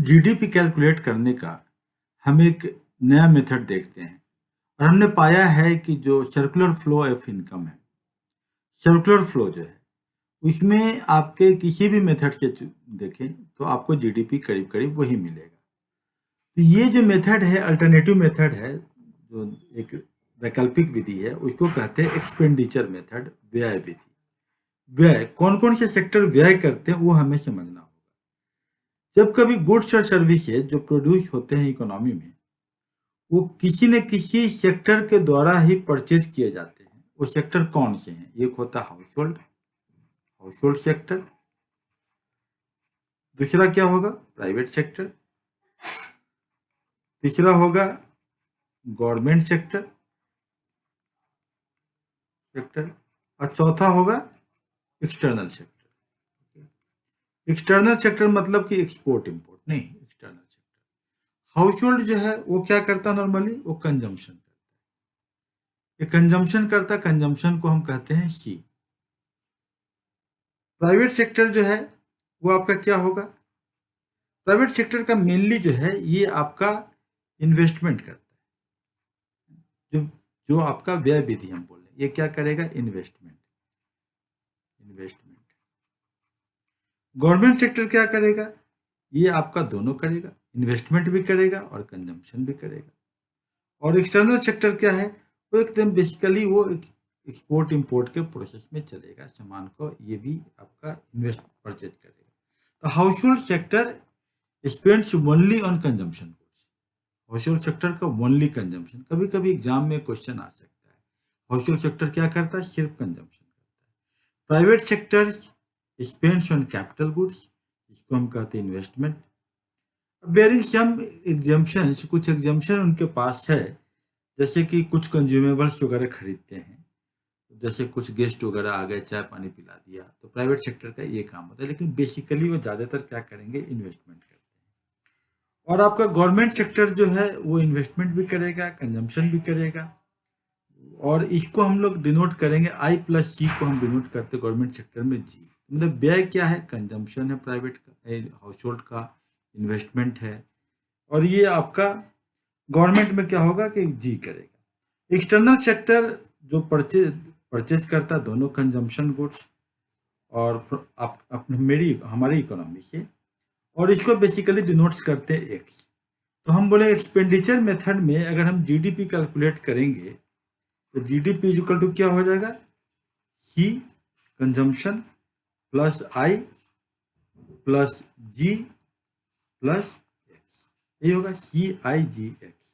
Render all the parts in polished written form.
GDP calculate करने का हम एक नया मेथड देखते हैं और हमने पाया है कि जो सर्कुलर फ्लो ऑफ इनकम है, सर्कुलर फ्लो जो है उसमें आपके किसी भी मेथड से देखें तो आपको जीडीपी करीब करीब वही मिलेगा। तो ये जो मेथड है अल्टरनेटिव मेथड है, जो एक वैकल्पिक विधि है, उसको कहते हैं एक्सपेंडिचर मेथड, व्यय विधि। व्यय कौन कौन से सेक्टर व्यय करते हैं वो हमें समझना होगा। जब कभी गुड्स और सर्विसेज जो प्रोड्यूस होते हैं इकोनॉमी में, वो किसी न किसी सेक्टर के द्वारा ही परचेज किए जाते हैं। वो सेक्टर कौन से हैं? एक होता है हाउस होल्ड सेक्टर। दूसरा क्या होगा? Private sector. तीसरा होगा गवर्नमेंट सेक्टर और चौथा होगा एक्सटर्नल सेक्टर। एक्सटर्नल सेक्टर मतलब कि एक्सपोर्ट इंपोर्ट नहीं, एक्सटर्नल सेक्टर। हाउस होल्ड जो है वो क्या करता है? नॉर्मली वो कंजम्पशन करता है। ये कंजम्पशन करता, कंजम्पशन को हम कहते हैं सी। प्राइवेट सेक्टर जो है वो आपका क्या होगा? प्राइवेट सेक्टर का मेनली जो है ये आपका इन्वेस्टमेंट करता है। जो आपका व्यय विधि हम बोल रहे हैं, ये क्या करेगा? इन्वेस्टमेंट। गवर्नमेंट सेक्टर क्या करेगा? ये आपका दोनों करेगा, इन्वेस्टमेंट भी करेगा और कंजम्पशन भी करेगा। और एक्सटर्नल सेक्टर क्या है? वो एकदम बेसिकली वो एक्सपोर्ट इंपोर्ट के प्रोसेस में चलेगा सामान को, ये भी आपका इन्वेस्ट परचेज करेगा। तो house hold sector spends only on consumption goods. House hold sector का ओनली कंजम्पशन। कभी कभी एग्जाम में क्वेश्चन आ सकता है, हाउस होल्ड सेक्टर क्या करता है? सिर्फ कंजम्पशन करता है। Private sector spends on capital goods, इसको हम कहते हैं इन्वेस्टमेंट। बेयरिंग सम एग्जाम्पशंस, कुछ एग्जाम्पशन उनके पास है, जैसे कि कुछ कंज्यूमेबल्स वगैरह खरीदते हैं, जैसे कुछ गेस्ट वगैरह आ गए, चाय पानी पिला दिया, तो प्राइवेट सेक्टर का ये काम होता है। लेकिन बेसिकली वो ज़्यादातर क्या करेंगे? इन्वेस्टमेंट करते हैं। और आपका गवर्नमेंट सेक्टर जो है वो इन्वेस्टमेंट भी करेगा, कंजम्पशन भी करेगा। और इसको हम लोग डिनोट करेंगे आई प्लस सी को हम डिनोट करते हैं गवर्नमेंट सेक्टर में जी। मतलब व्यय क्या है? कंजम्पशन है प्राइवेट का, हाउस होल्ड का, इन्वेस्टमेंट है। और ये आपका गवर्नमेंट में क्या होगा कि जी करेगा। एक्सटर्नल सेक्टर जो परचेज करता है दोनों कंजम्पशन गुड्स और हमारी इकोनॉमी से, और इसको बेसिकली डिनोट्स करते हैं एक्स। तो हम बोले एक्सपेंडिचर मेथड में अगर हम जीडीपी कैलकुलेट करेंगे तो जीडीपी इक्वल टू क्या हो जाएगा? सी consumption plus I plus G plus X, ये होगा सी आई जी एक्स।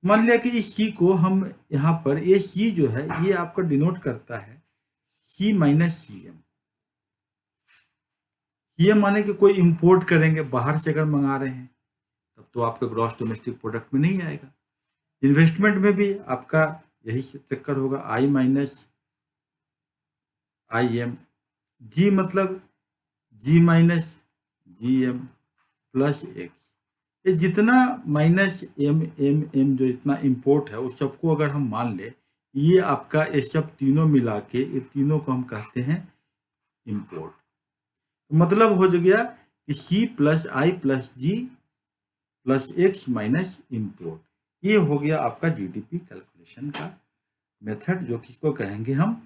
मान लिया कि इस सी को हम यहाँ पर, ये सी जो है ये आपका डिनोट करता है C minus C M. C M माने कि कोई इंपोर्ट करेंगे, बाहर से अगर मंगा रहे हैं तब तो आपका ग्रॉस डोमेस्टिक प्रोडक्ट में नहीं आएगा। इन्वेस्टमेंट में भी आपका यही चक्कर होगा, आई माइनस आई एम। जी मतलब G minus G M plus X. ये जितना माइनस एम एम एम जो इतना इंपोर्ट है उस सबको अगर हम मान ले, ये आपका ये सब तीनों मिला के, ये तीनों को हम कहते हैं इंपोर्ट। मतलब हो गया कि सी plus I plus G plus X minus import. ये हो गया आपका जीडीपी कैलकुलेशन का मेथड, जो किसको कहेंगे हम?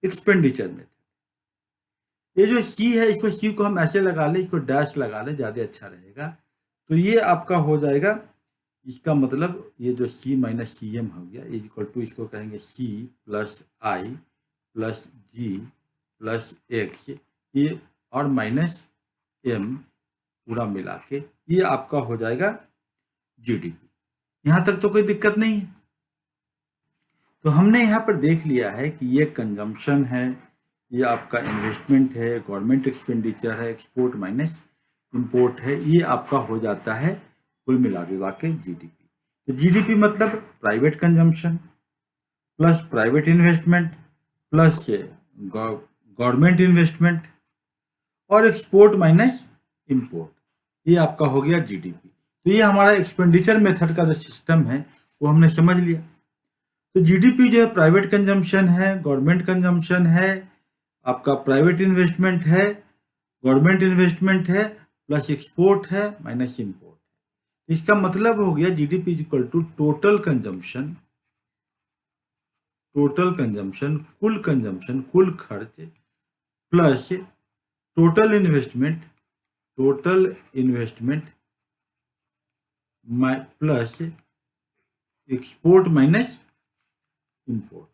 Expenditure method. ये जो सी है, इसको सी को हम ऐसे लगा ले, इसको डैश लगा ले, ज़्यादा अच्छा रहेगा। तो ये आपका हो जाएगा, इसका मतलब ये जो सी माइनस सी एम हो गया इक्वल टू, इसको कहेंगे सी plus I plus G plus X, ये और माइनस एम पूरा मिला के ये आपका हो जाएगा जीडीपी। यहाँ तक तो कोई दिक्कत नहीं है। तो हमने यहाँ पर देख लिया है कि ये कंजम्पशन है, ये आपका इन्वेस्टमेंट है, गवर्नमेंट एक्सपेंडिचर है, एक्सपोर्ट माइनस इंपोर्ट है, ये आपका हो जाता है कुल मिला के जीडीपी। तो जीडीपी मतलब private consumption plus private investment plus government investment और एक्सपोर्ट माइनस इंपोर्ट, ये आपका हो गया जीडीपी। तो ये हमारा एक्सपेंडिचर मेथड का जो सिस्टम है वो हमने समझ लिया। तो जीडीपी जो है प्राइवेट कंजम्पशन है, गवर्नमेंट कंजम्पशन है, आपका प्राइवेट इन्वेस्टमेंट है, गवर्नमेंट इन्वेस्टमेंट है प्लस एक्सपोर्ट है माइनस इंपोर्ट। इसका मतलब हो गया GDP is equal to total consumption, कुल खर्च plus total investment plus export minus import.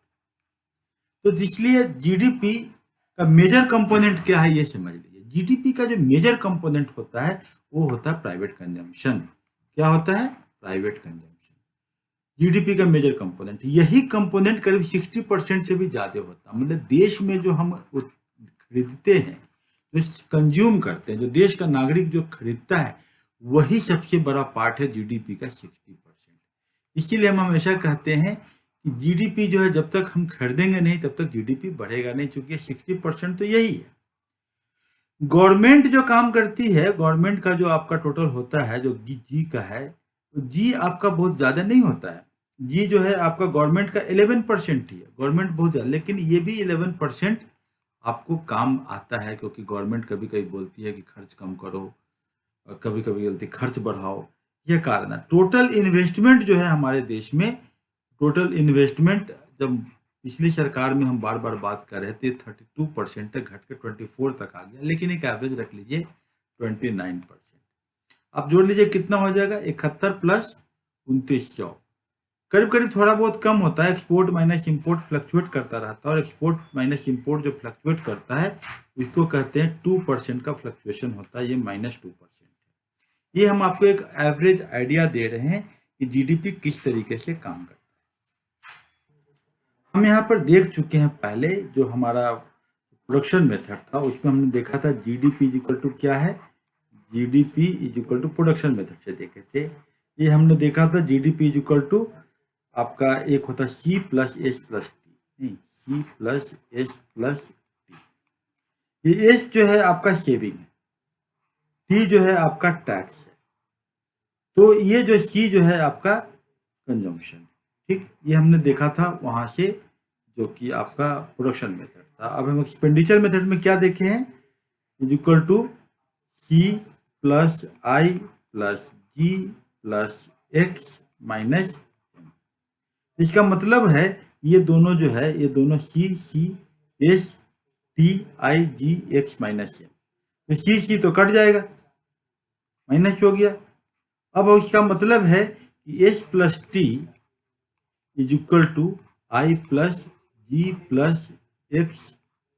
तो इसलिए जीडीपी का मेजर कंपोनेंट क्या है ये समझ लीजिए। जीडीपी का जो मेजर कंपोनेंट होता है वो होता है प्राइवेट कंजम्पशन। क्या होता है? प्राइवेट कंजम्पशन जीडीपी का मेजर कंपोनेंट। यही कंपोनेंट करीब 60% से भी ज्यादा होता है। मतलब देश में जो हम खरीदते हैं, जो कंज्यूम करते हैं, जो देश का नागरिक जो खरीदता है, वही सबसे बड़ा पार्ट है जीडीपी का 60%। इसीलिए हम हमेशा कहते हैं कि जीडीपी जो है जब तक हम खरीदेंगे नहीं तब तक जीडीपी बढ़ेगा नहीं, क्योंकि 60% तो यही है। गवर्नमेंट जो काम करती है, गवर्नमेंट का जो आपका टोटल होता है जो जी का है, जी आपका बहुत ज्यादा नहीं होता है। जी जो है आपका गवर्नमेंट का 11% ही है, गवर्नमेंट बहुत ज्यादा, लेकिन ये भी 11% आपको काम आता है, क्योंकि गवर्नमेंट कभी कभी बोलती है कि खर्च कम करो, कभी कभी बोलती है खर्च बढ़ाओ। यह कारण है। टोटल इन्वेस्टमेंट जो है हमारे देश में, टोटल इन्वेस्टमेंट जब पिछली सरकार में हम बार बार बात कर रहे थे 32% तक घट के 24 तक आ गया, लेकिन एक एवरेज रख लीजिए 29%। आप जोड़ लीजिए कितना हो जाएगा, 71 प्लस 2900, करीब करीब थोड़ा बहुत कम होता है। एक्सपोर्ट माइनस इंपोर्ट फ्लक्चुएट करता रहता है, और एक्सपोर्ट माइनस इंपोर्ट जो फ्लक्चुएट करता है इसको कहते हैं 2% का फ्लक्चुएशन होता है, ये -2% है। ये हम आपको एक एवरेज आइडिया दे रहे हैं कि जीडीपी किस तरीके से काम करता है। हम यहाँ पर देख चुके हैं पहले जो हमारा प्रोडक्शन मेथड था, उसमें हमने देखा था जीडीपी इज इक्वल टू क्या है, GDP is equal to production method से देखे थे। ये हमने देखा था जीडीपी इज इक्वल टू आपका एक होता है C plus S plus T, नहीं C plus S plus T. ये एस जो है आपका सेविंग है, टी जो है आपका टैक्स है, तो ये जो सी जो है आपका कंजम्पशन। ठीक, ये हमने देखा था वहां से, जो कि आपका प्रोडक्शन मेथड था। अब हम एक्सपेंडिचर मेथड में क्या देखे हैं, is equal to C plus I plus G plus X minus M. इसका मतलब है ये दोनों जो है, ये दोनों C S T I G X minus M, तो सी तो कट जाएगा, माइनस हो गया। अब इसका मतलब है कि S plus T is equal to I plus G plus X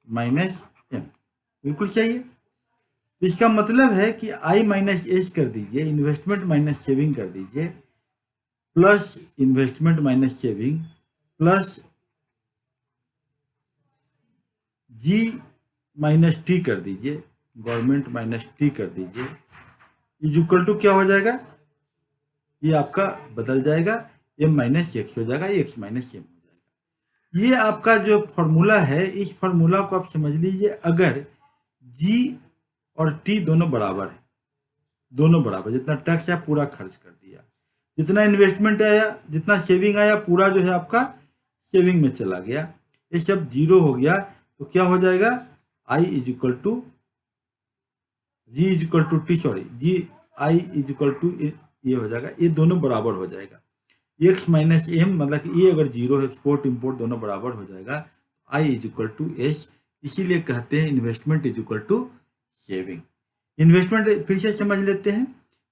minus M, बिल्कुल सही है। तो इसका मतलब है कि आई माइनस एस कर दीजिए, इन्वेस्टमेंट माइनस सेविंग कर दीजिए, plus investment minus saving plus G minus T कर दीजिए, गवर्नमेंट माइनस टी कर दीजिए, इज इक्वल टू क्या हो जाएगा, ये आपका बदल जाएगा, एम माइनस एक्स हो जाएगा, एक्स माइनस एम हो जाएगा। ये आपका जो फॉर्मूला है, इस फॉर्मूला को आप समझ लीजिए, अगर जी और टी दोनों बराबर है, दोनों बराबर, जितना टैक्स आया पूरा खर्च कर दिया, जितना इन्वेस्टमेंट आया, जितना सेविंग आया, पूरा जो है आपका सेविंग में चला गया, ये सब जीरो हो गया, तो क्या हो जाएगा, I is equal to G is equal to T, sorry G I is equal to ये हो जाएगा, ये दोनों बराबर हो जाएगा, एक्स माइनस एम, मतलब कि ये अगर जीरो है, एक्सपोर्ट इंपोर्ट दोनों बराबर हो जाएगा, I is equal to S. इसीलिए कहते हैं investment is equal to saving. Investment फिर से समझ लेते हैं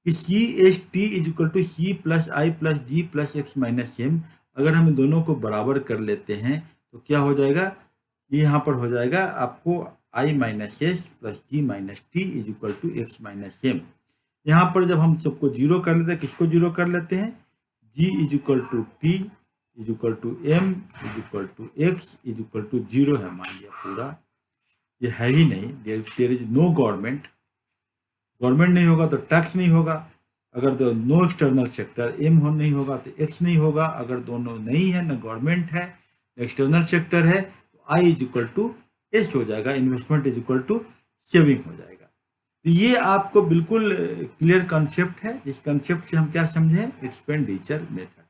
कि C S T is equal to C plus I plus G plus X minus M. अगर हम दोनों को बराबर कर लेते हैं तो क्या हो जाएगा, ये यहाँ पर हो जाएगा आपको I minus S plus G minus T is equal to X minus M. यहाँ पर जब हम सबको जीरो कर लेते हैं, किसको जीरो कर लेते हैं, G is equal to T is equal to M is equal to X is equal to zero है, मान लिया पूरा, ये है ही नहीं, there is no government, government नहीं होगा तो टैक्स नहीं होगा, अगर तो नो एक्सटर्नल सेक्टर, एम हो नहीं होगा तो एक्स नहीं होगा, अगर दोनों नहीं है, न गवर्नमेंट है न एक्सटर्नल सेक्टर है, तो I is equal to S हो जाएगा, investment is equal to saving हो जाएगा। तो ये आपको बिल्कुल क्लियर कॉन्सेप्ट है। इस कॉन्सेप्ट से हम क्या समझे, एक्सपेंडिचर मेथड।